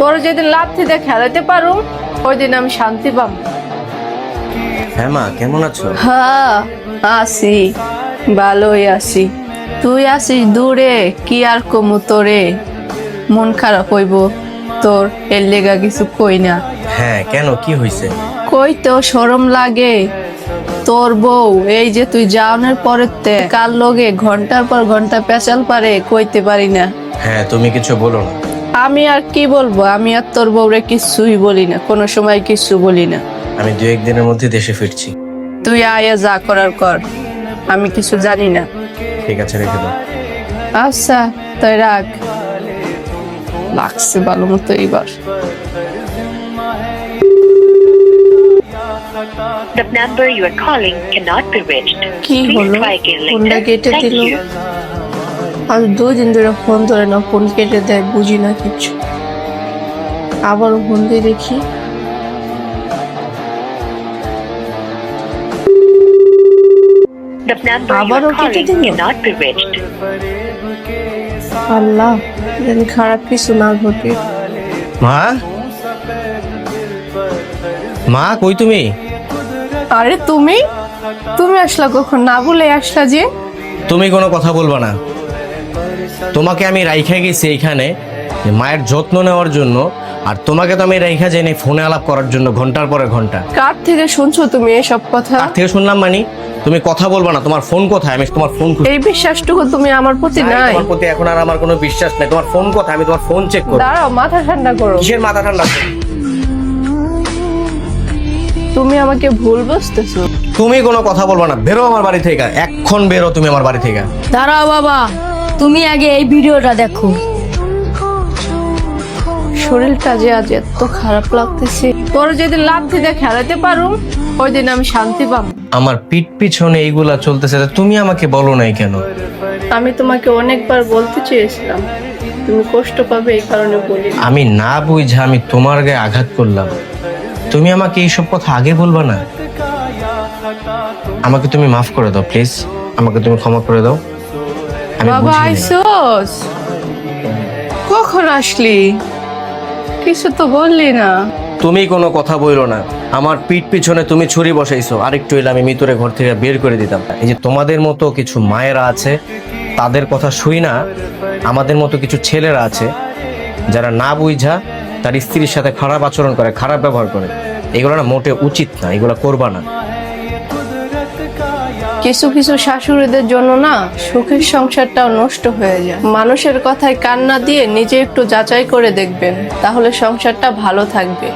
তোর যেদিন লাথি দিয়ে খেলাতে পারো ওই দিন আমি শান্তি পাবো। হ্যাঁ মা, কেমন আছো? হ্যাঁ আছি, ভালোই আছি। তুই আসিস দূরে, কি আর কমু তোরে, মন খারাপ হইব তোর, এর লেগা কিছু কই না। হ্যাঁ, কেন, কি হয়েছে? কই তো শরম লাগে, তোর বউ এই যে তুই যাওয়ানোর পরেতে কার লগে ঘন্টার পর ঘন্টা পেঁচাল পারে কইতে পারি না। হ্যাঁ, তুমি কিছু বলো না। আমি আর কি বলবো, আমি আর তোর বউরে কিছুই বলি না, কোনো সময় কিছু বলি না। আমি 2-1 দিনের মধ্যে দেশে ফিরছি। তুই আয়া যা করার কর, আমি কিছু জানি না। ঠিক আছে, রেখে দাও। আচ্ছা তাই রাখ, লাগছে ভালো মতো এইবার। The number you are calling cannot be reached. কি Please হলো, try again ফোনটা later. কেটে Thank দিল। you. আজ 2 দিন ধরে ফোন ধরে না, ফোন কেটে দেয়, বুঝি না কিছু। আবারও ফোন দিয়ে দেখি, The number you আবারও are কেটে calling দিল। cannot be reached. আল্লাহ জানি খারাপ কিছু না ঘটে। মা, মা কই তুমি? আরে তুমি তুমি আসলা কখন, না বলে আসলা যে? তুমি কোনো কথা বলবা না। তোমাকে আমি রাইখা গেছি এইখানে যে মায়ের যত্ন নেওয়ার জন্য, আর তোমাকে তো আমি রাইখা যাইনি ফোনে আলাপ করার জন্য ঘন্টার পরে ঘন্টা। কার থেকে শুনছো তুমি এসব কথা? তার থেকে শুনলাম মানে? তুমি কথা বলবা না? তোমার ফোন কোথায়? আমি তোমার ফোন খুঁজছি। এই বিশ্বাসটুকু তুমি আমার প্রতি নাই? তোমার প্রতি এখন আর আমার কোনো বিশ্বাস নাই। তোমার ফোন কোথায়? আমি তোমার ফোন চেক করব। দাঁড়াও, মাথা ঠান্ডা করো। কিসের মাথা ঠান্ডা? তুমি আমাকে ভুল বুঝতেছো। তুমি কোনো কথা বলবা না, বেরো আমার বাড়ি থেকে, এখন বেরো তুমি আমার বাড়ি থেকে। দাঁড়াও বাবা, তুমি আগে এই ভিডিওটা দেখো। শরীরটা যে আজ এত খারাপ লাগতেছে, তোর যেদিন লাথি দিয়ে খেলাতে পারো ওই দিন আমি শান্তি পাবো। আমার পিঠ পিছনে এইগুলা চলতেছে, তা তুমি আমাকে বলো নাই কেন? আমি তোমাকে অনেকবার বলতে চেয়েছিলাম, তুমি কষ্ট পাবে এই কারণে বলি। আমি না বুঝা আমি তোমার গায়ে আঘাত করলাম, তুমি আমাকে এইসব কথা আগে বলবা না? আমাকে তুমি মাফ করে দাও প্লিজ, আমাকে তুমি ক্ষমা করে দাও। আমি বাবা বুঝি নাই। আইসোস, কখন আসলি? কিছু তো বললি না। তুমি কোনো কথা বইলো না। আমার পিঠ পিছনে তুমি ছুরি বসাইছো, আরেকটু এলে আমি মিতুরে ঘর থেকে বের করে দিতাম। এই যে তোমাদের মতো কিছু মায়েরা আছে, তাদের কথা শুই না। আমাদের মতো কিছু ছেলেরা আছে যারা না বুঝা তার স্ত্রীর সাথে খারাপ আচরণ করে, খারাপ ব্যবহার করে। এগুলো না মোটে উচিত না, এগুলো করবা না। কিছু কিছু শাশুড়িদের জন্য না সুখের সংসারটাও নষ্ট হয়ে যায়। মানুষের কথায় কান না দিয়ে নিজে একটু যাচাই করে দেখবেন, তাহলে সংসারটা ভালো থাকবে।